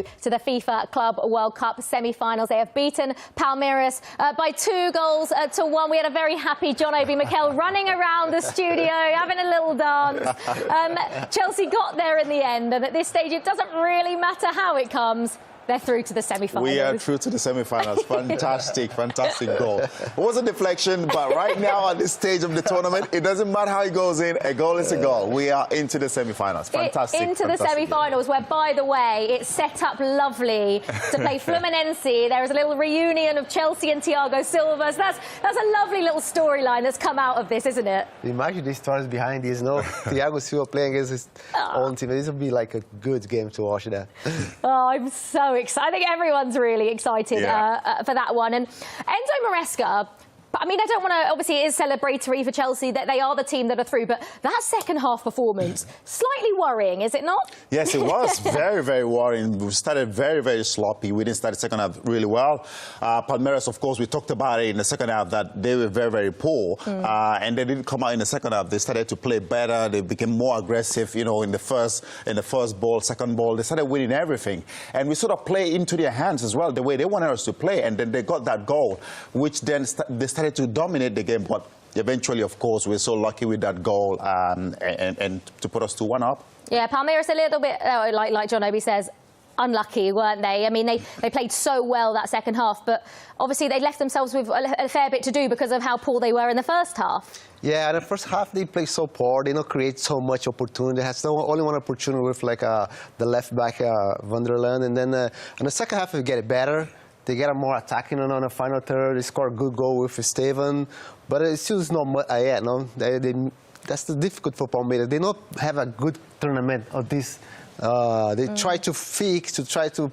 To the FIFA Club World Cup semi-finals. They have beaten Palmeiras by 2 goals to 1. We had a very happy John Obi Mikel running around the studio, having a little dance. Chelsea got there in the end, and at this stage it doesn't really matter how it comes. They're through to the semi-finals. We are through to the semi-finals. Fantastic, fantastic goal. It was a deflection, but right now at this stage of the tournament, it doesn't matter how it goes in. A goal is a goal. We are into the semi-finals. Fantastic. Into the semi-finals, where, by the way, it's set up lovely to play Fluminense. There is a little reunion of Chelsea and Thiago Silva. So that's a lovely little storyline that's come out of this, isn't it? Imagine the stories behind this. No, Thiago Silva playing against his own team. This would be like a good game to watch that. Oh, I'm so excited. I think everyone's really excited for that one. And Enzo Maresca, I mean, I don't want to, obviously it is celebratory for Chelsea that they are the team that are through, but that second half performance, slightly worrying, is it not? Yes, it was very, very worrying. We started very, very sloppy. We didn't start the second half really well. Palmeiras, of course, we talked about it in the second half that they were very, very poor. And they didn't come out in the second half. They started to play better. They became more aggressive, you know, in the first ball, second ball. They started winning everything. And we sort of play into their hands as well, the way they wanted us to play. And then they got that goal, which then they started to dominate the game, but eventually, of course, we're so lucky with that goal and to put us 2-1 up. Yeah, Palmeiras a little bit, like John Obi says, unlucky, weren't they? I mean, they played so well that second half, but obviously they left themselves with a fair bit to do because of how poor they were in the first half. Yeah, in the first half they played so poor. They don't create so much opportunity. They had only one opportunity with like the left back Vanderland, and then in the second half they get it better. They get a more attacking on the final third. They score a good goal with Estevan, but it still is not much yet. No, that's the difficult for Palmeiras. They don't have a good tournament of this. They try to fix, the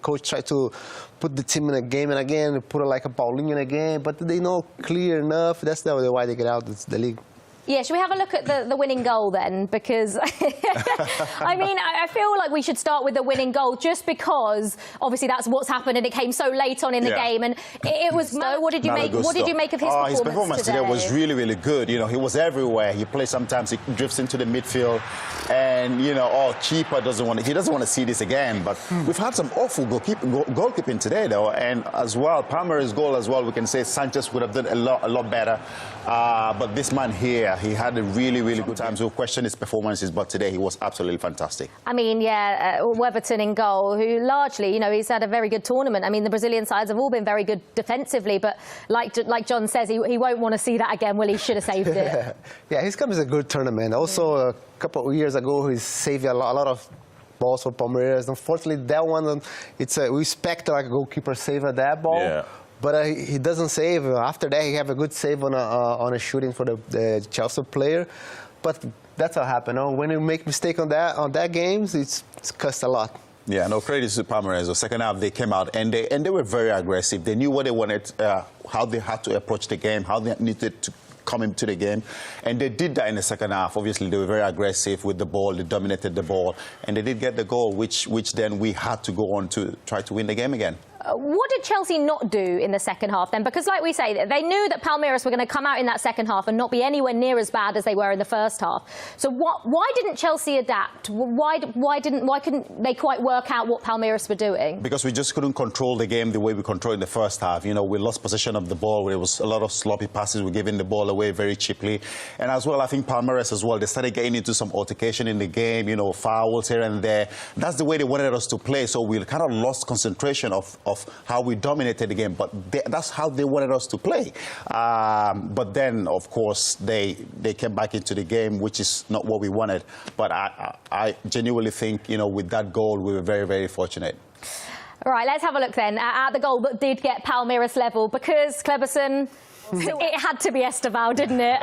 coach tried to put the team in a game and again, put it like a Paulinho in a game, but they not clear enough. That's why they get out of the league. Yeah, should we have a look at the winning goal then? Because, I mean, I feel like we should start with the winning goal just because, obviously, that's what's happened and it came so late on in the game. And it was, what did you make of his performance his performance today was really, really good. You know, he was everywhere. He plays sometimes, he drifts into the midfield. And, you know, keeper doesn't want to see this again. But we've had some awful goalkeeping today, though. And as well, Palmer's goal as well, we can say Sanchez would have done a lot better. But this man here, he had a really, really good time. So question his performances, but today he was absolutely fantastic. I mean, yeah, Weberton in goal, who largely, you know, he's had a very good tournament. I mean, the Brazilian sides have all been very good defensively, but like John says, he won't want to see that again. Well, he should have saved it. Yeah, his cup is a good tournament. Also, a couple of years ago, he saved a lot of balls for Palmeiras. Unfortunately, that one, we expect like a goalkeeper save that ball. Yeah. But he doesn't save. After that, he have a good save on a shooting for the Chelsea player. But that's what happened. No? When you make mistake on that games, it's cost a lot. Yeah, no credit to Palmeiras. The second half, they came out and they were very aggressive. They knew what they wanted, how they had to approach the game, how they needed to come into the game, and they did that in the second half. Obviously, they were very aggressive with the ball. They dominated the ball, and they did get the goal, which then we had to go on to try to win the game again. What did Chelsea not do in the second half then? Because like we say, they knew that Palmeiras were going to come out in that second half and not be anywhere near as bad as they were in the first half. So why didn't Chelsea adapt? Why couldn't they quite work out what Palmeiras were doing? Because we just couldn't control the game the way we controlled in the first half. You know, we lost possession of the ball. There was a lot of sloppy passes. We were giving the ball away very cheaply. And as well, I think Palmeiras as well, they started getting into some altercation in the game, you know, fouls here and there. That's the way they wanted us to play. So we kind of lost concentration of how we dominated the game, but that's how they wanted us to play. But then, of course, they came back into the game, which is not what we wanted. But I genuinely think, you know, with that goal, we were very, very fortunate. All right, let's have a look then at the goal that did get Palmeiras level, because Kleberson, it had to be Esteval, didn't it?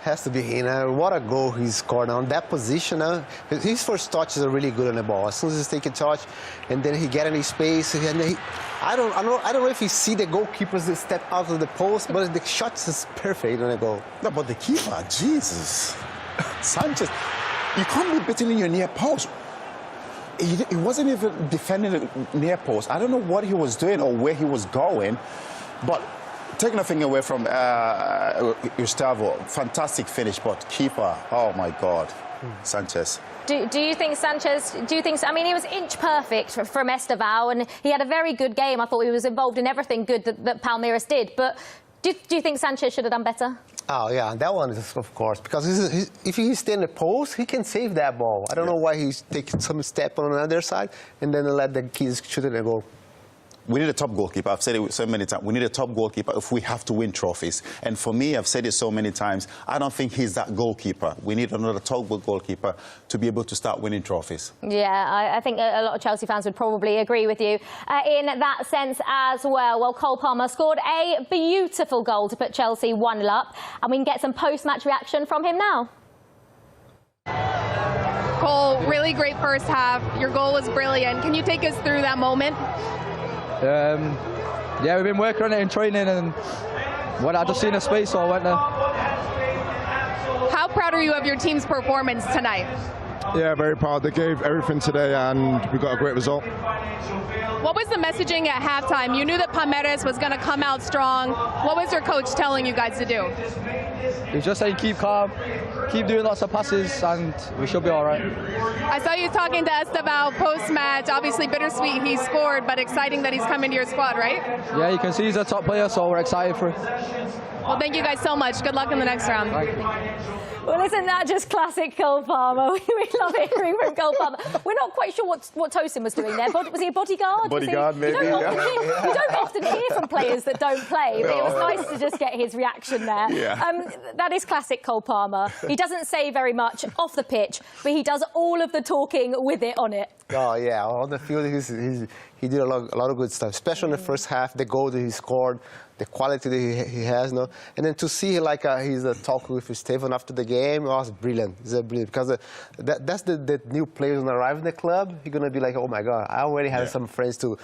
Has to be him. What a goal he scored on that position. His first touches are really good on the ball. As soon as he's taking touch, and then he get in his space, and I don't know if you see the goalkeepers step out of the post, but the shot is perfect on the goal. No, but the keeper, Jesus, Sanchez, you can't be beating in your near post. He wasn't even defending the near post. I don't know what he was doing or where he was going, but take nothing away from Gustavo. Fantastic finish, but keeper, oh my God, Sanchez. Do you think Sanchez, I mean, he was inch perfect from Esteval, and he had a very good game. I thought he was involved in everything good that Palmeiras did. But do you think Sanchez should have done better? Oh, yeah, that one is, of course, because if he stay in the post, he can save that ball. I don't know why he's taking some step on the other side and then let the kids shoot it and go. We need a top goalkeeper. I've said it so many times. We need a top goalkeeper if we have to win trophies. And for me, I've said it so many times, I don't think he's that goalkeeper. We need another top goalkeeper to be able to start winning trophies. Yeah, I think a lot of Chelsea fans would probably agree with you in that sense as well. Well, Cole Palmer scored a beautiful goal to put Chelsea 1-0 up. And we can get some post-match reaction from him now. Cole, really great first half. Your goal was brilliant. Can you take us through that moment? Yeah, we've been working on it in training, and when I just seen a space, so I went there. How proud are you of your team's performance tonight? Yeah, very proud. They gave everything today, and we got a great result. What was the messaging at halftime? You knew that Palmeiras was going to come out strong. What was your coach telling you guys to do? He was just saying keep calm, keep doing lots of passes, and we should be all right. I saw you talking to Esteval post-match. Obviously bittersweet he scored, but exciting that he's coming to your squad, right? Yeah, you can see he's a top player, so we're excited for him. Well, thank you guys so much. Good luck in the next round. Well, isn't that just classic Cole Palmer? We love hearing from Cole Palmer. We're not quite sure what Tosin was doing there. Was he a bodyguard? Bodyguard, maybe. You don't often hear from players that don't play, but it was nice to just get his reaction there. Yeah. That is classic Cole Palmer. He doesn't say very much off the pitch, but he does all of the talking with it on it. Oh, yeah, on the field, he did a lot of good stuff, especially in the first half, the goal that he scored, the quality that he has, no? And then to see like he's talking with Stephen after the game was brilliant. It's brilliant because that's the new players when arrive in the club. You're gonna be like, oh my God, I already have some friends to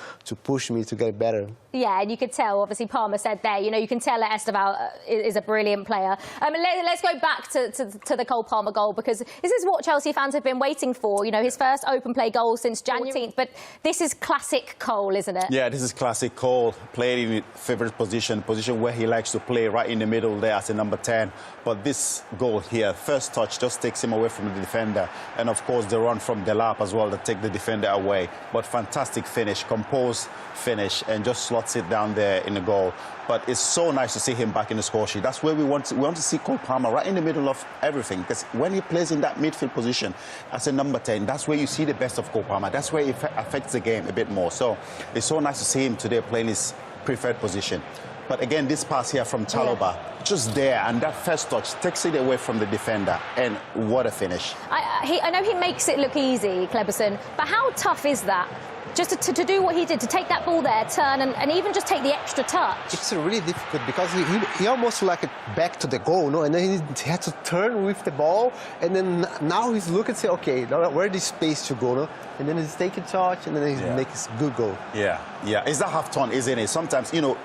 push me to get better. Yeah, and you could tell. Obviously, Palmer said there. You know, you can tell that Esteval is a brilliant player. Let's go back to the Cole Palmer goal, because this is what Chelsea fans have been waiting for. You know, his first open play goal since January 14th. But this is classic Cole, isn't it? Yeah, this is classic Cole. Played in his favourite position where he likes to play, right in the middle there as a number 10. But this goal here, first touch, just takes him away from the defender. And of course, the run from Delap as well that take the defender away. But fantastic finish, composed finish, and just slots it down there in the goal. But it's so nice to see him back in the score sheet. That's where we want to see Cole Palmer right in the middle of everything. Because when he plays in that midfield position as a number 10, that's where you see the best of Cole Palmer. That's where it affects the game a bit more. So it's so nice to see him today playing his preferred position. But again, this pass here from Chalobah, just there, and that first touch takes it away from the defender. And what a finish. I know he makes it look easy, Kleberson, but how tough is that? Just to do what he did, to take that ball there, turn, and even just take the extra touch. It's really difficult because he almost like back to the goal, no? And then he had to turn with the ball, and then now he's looking and say, okay, where is space to go, no? And then he's taking touch, and then he makes a good goal. Yeah, it's that half turn, isn't it? Sometimes, you know,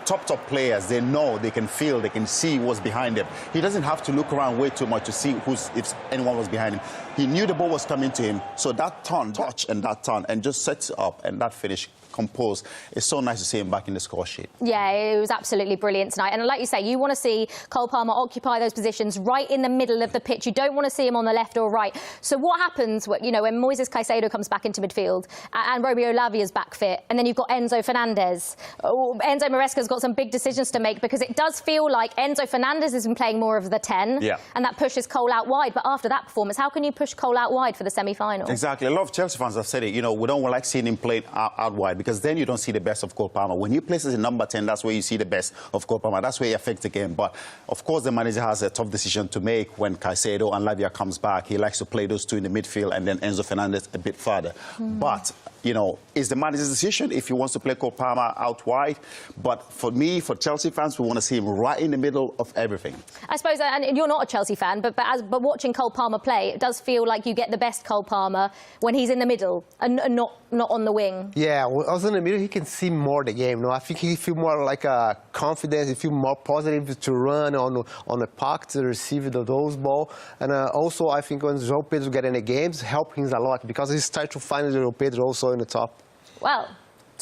top players, they know, they can feel, they can see what's behind them. He doesn't have to look around way too much to see if anyone was behind him. He knew the ball was coming to him, so that touch and that turn, and just sets it up, and that finish composed. It's so nice to see him back in the score sheet. Yeah, it was absolutely brilliant tonight. And like you say, you want to see Cole Palmer occupy those positions right in the middle of the pitch. You don't want to see him on the left or right. So what happens, you know, when Moises Caicedo comes back into midfield and Romeo Lavia's back fit, and then you've got Enzo Fernandez. Enzo Maresca's got some big decisions to make, because it does feel like Enzo Fernandez has been playing more of the 10, and that pushes Cole out wide. But after that performance, how can you push Cole out wide for the semi-final? Exactly. A lot of Chelsea fans have said it. You know, we don't like seeing him play out wide, because then you don't see the best of Cole Palmer. When he plays as a number 10, that's where you see the best of Cole Palmer. That's where he affects the game. But, of course, the manager has a tough decision to make when Caicedo and Lavia comes back. He likes to play those two in the midfield and then Enzo Fernandez a bit further. But, you know, it's the manager's decision if he wants to play Cole Palmer out wide. But for me, for Chelsea fans, we want to see him right in the middle of everything. I suppose, and you're not a Chelsea fan, but watching Cole Palmer play, it does feel like you get the best Cole Palmer when he's in the middle and not on the wing. Yeah, when I was in the middle, he can see more the game. No, I think he feel more like confident. He feel more positive to run on the puck to receive those ball. And also, I think when João Pedro get in the games, help him a lot, because he starts to find João Pedro also in the top. Well,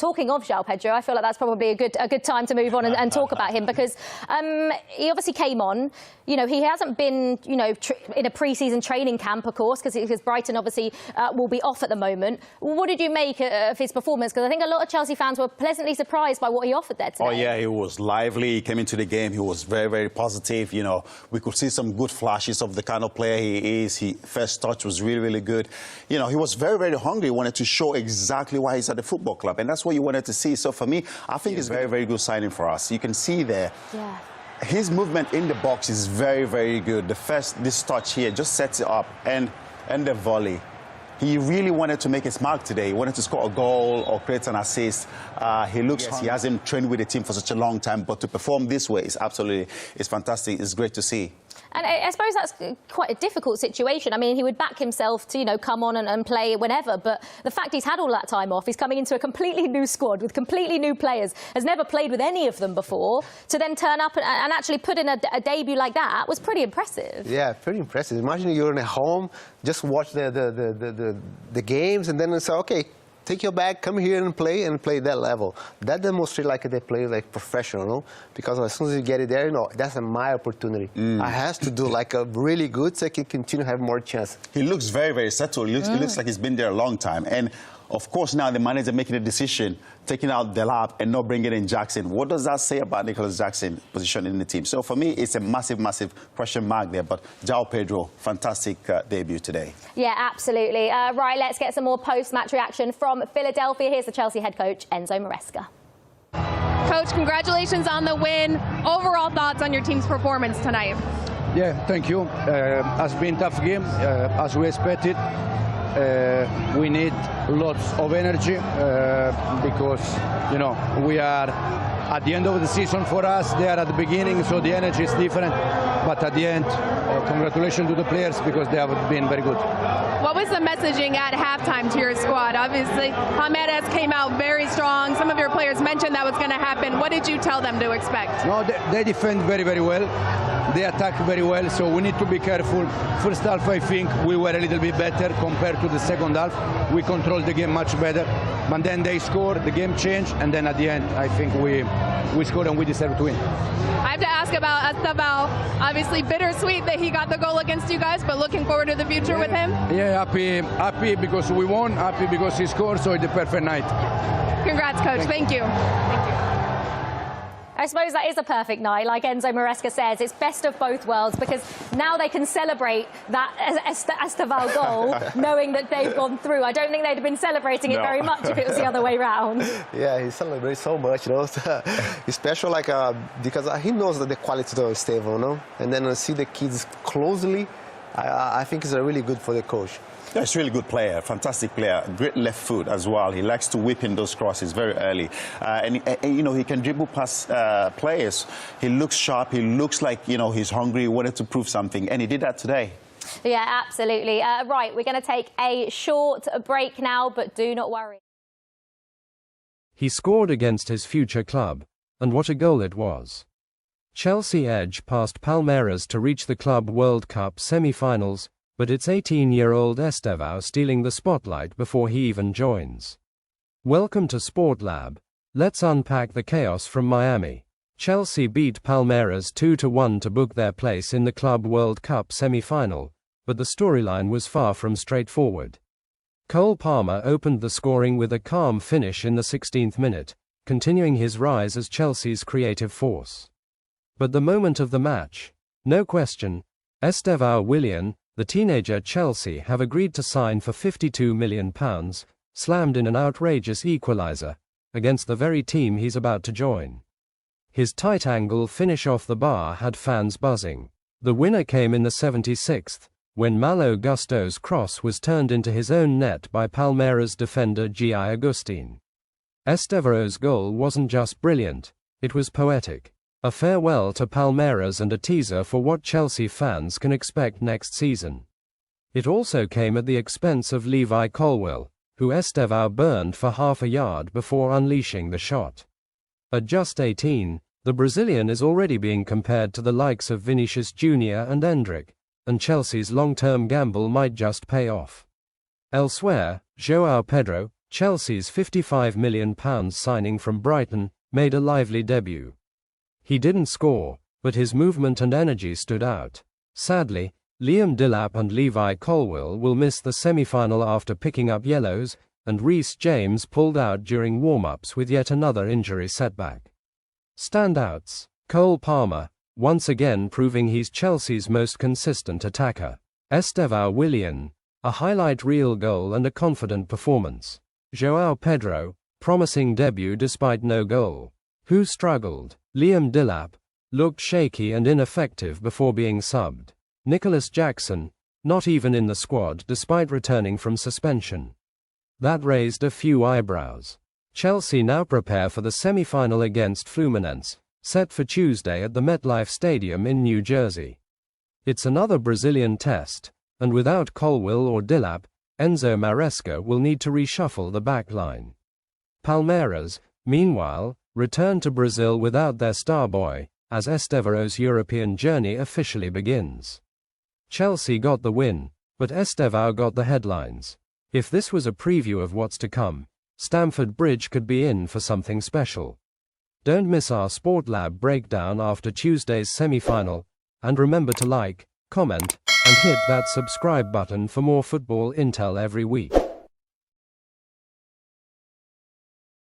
talking of João Pedro, I feel like that's probably a good time to move on and talk about him, because he obviously came on. You know, he hasn't been, you know, in a pre-season training camp, of course, because Brighton obviously will be off at the moment. What did you make of his performance? Because I think a lot of Chelsea fans were pleasantly surprised by what he offered there today. Oh, yeah, he was lively. He came into the game. He was very, very positive. You know, we could see some good flashes of the kind of player he is. His first touch was really, really good. You know, he was very, very hungry. He wanted to show exactly why he's at the football club, and that's what you wanted to see. So for me, I think it's a very, very good signing for us. You can see there. Yeah. His movement in the box is very, very good. This touch here just sets it up, and the volley. He really wanted to make his mark today. He wanted to score a goal or create an assist. He looks, he hasn't trained with the team for such a long time, but to perform this way is absolutely, it's fantastic. It's great to see. And I suppose that's quite a difficult situation. I mean, he would back himself to, you know, come on and play whenever, but the fact he's had all that time off, he's coming into a completely new squad with completely new players, has never played with any of them before, to then turn up and actually put in a debut like that was pretty impressive. Yeah, pretty impressive. Imagine you're at home, just watch the games, and then say, okay, take your bag, come here and play that level. That demonstrates like they play like professional, no? Because as soon as you get it there, you know, that's my opportunity. I have to do like a really good so I can continue to have more chance. He looks very, very settled. He looks like he's been there a long time. And of course, now the manager making a decision, taking out Delap and not bringing in Jackson. What does that say about Nicholas Jackson's position in the team? So for me, it's a massive, massive question mark there. But João Pedro, fantastic debut today. Yeah, absolutely. Right, let's get some more post-match reaction from Philadelphia. Here's the Chelsea head coach, Enzo Maresca. Coach, congratulations on the win. Overall thoughts on your team's performance tonight? Yeah, thank you. Has been a tough game, as we expected. We need lots of energy because, you know, we are at the end of the season for us. They are at the beginning, so the energy is different. But at the end, congratulations to the players because they have been very good. What was the messaging at halftime to your squad? Obviously, Palmeiras came out very strong. Some of your players mentioned that was going to happen. What did you tell them to expect? No, they defend very, very well. They attack very well, so we need to be careful. First half, I think we were a little bit better compared to the second half. We controlled the game much better. But then they scored, the game changed, and then at the end, I think we scored and we deserve to win. I have to ask about Esteval. Obviously, bittersweet that he got the goal against you guys, but looking forward to the future with him? Yeah, happy because we won, happy because he scored, so it's the perfect night. Congrats, Coach. Thank you. I suppose that is a perfect night. Like Enzo Maresca says, it's best of both worlds, because now they can celebrate that Esteval goal knowing that they've gone through. I don't think they'd have been celebrating it very much if it was the other way round. Yeah, he celebrates so much, you know. It's special, like, because he knows the quality of Esteval, no? And then see the kids closely, I think it's really good for the coach. Yeah, he's a really good player, fantastic player, great left foot as well. He likes to whip in those crosses very early. And you know, he can dribble past players. He looks sharp, he looks like, you know, he's hungry, he wanted to prove something, and he did that today. Yeah, absolutely. Right, we're going to take a short break now, but do not worry. He scored against his future club, and what a goal it was. Chelsea edge past Palmeiras to reach the Club World Cup semi-finals, but it's 18-year-old Esteval stealing the spotlight before he even joins. Welcome to Sport Lab. Let's unpack the chaos from Miami. Chelsea beat Palmeiras 2-1 to book their place in the Club World Cup semi-final, but the storyline was far from straightforward. Cole Palmer opened the scoring with a calm finish in the 16th minute, continuing his rise as Chelsea's creative force. But the moment of the match, no question, Esteval Willian, the teenager Chelsea have agreed to sign for £52 million, slammed in an outrageous equaliser, against the very team he's about to join. His tight-angle finish off the bar had fans buzzing. The winner came in the 76th, when Malo Gusto's cross was turned into his own net by Palmeiras defender Gi Agustin. Esteval's goal wasn't just brilliant, it was poetic. A farewell to Palmeiras and a teaser for what Chelsea fans can expect next season. It also came at the expense of Levi Colwill, who Esteval burned for half a yard before unleashing the shot. At just 18, the Brazilian is already being compared to the likes of Vinicius Jr. and Endrick, and Chelsea's long-term gamble might just pay off. Elsewhere, João Pedro, Chelsea's £55 million signing from Brighton, made a lively debut. He didn't score, but his movement and energy stood out. Sadly, Liam Delap and Levi Colwill will miss the semi-final after picking up yellows, and Reece James pulled out during warm-ups with yet another injury setback. Standouts: Cole Palmer, once again proving he's Chelsea's most consistent attacker. Estevão Willian, a highlight reel goal and a confident performance. João Pedro, promising debut despite no goal. Who struggled? Liam Delap, looked shaky and ineffective before being subbed. Nicholas Jackson, not even in the squad despite returning from suspension. That raised a few eyebrows. Chelsea now prepare for the semi-final against Fluminense, set for Tuesday at the MetLife Stadium in New Jersey. It's another Brazilian test, and without Colwill or Delap, Enzo Maresca will need to reshuffle the back line. Palmeiras, meanwhile, return to Brazil without their star boy, as Estevão's European journey officially begins. Chelsea got the win, but Estevão got the headlines. If this was a preview of what's to come, Stamford Bridge could be in for something special. Don't miss our Sport Lab breakdown after Tuesday's semi-final, and remember to like, comment, and hit that subscribe button for more football intel every week.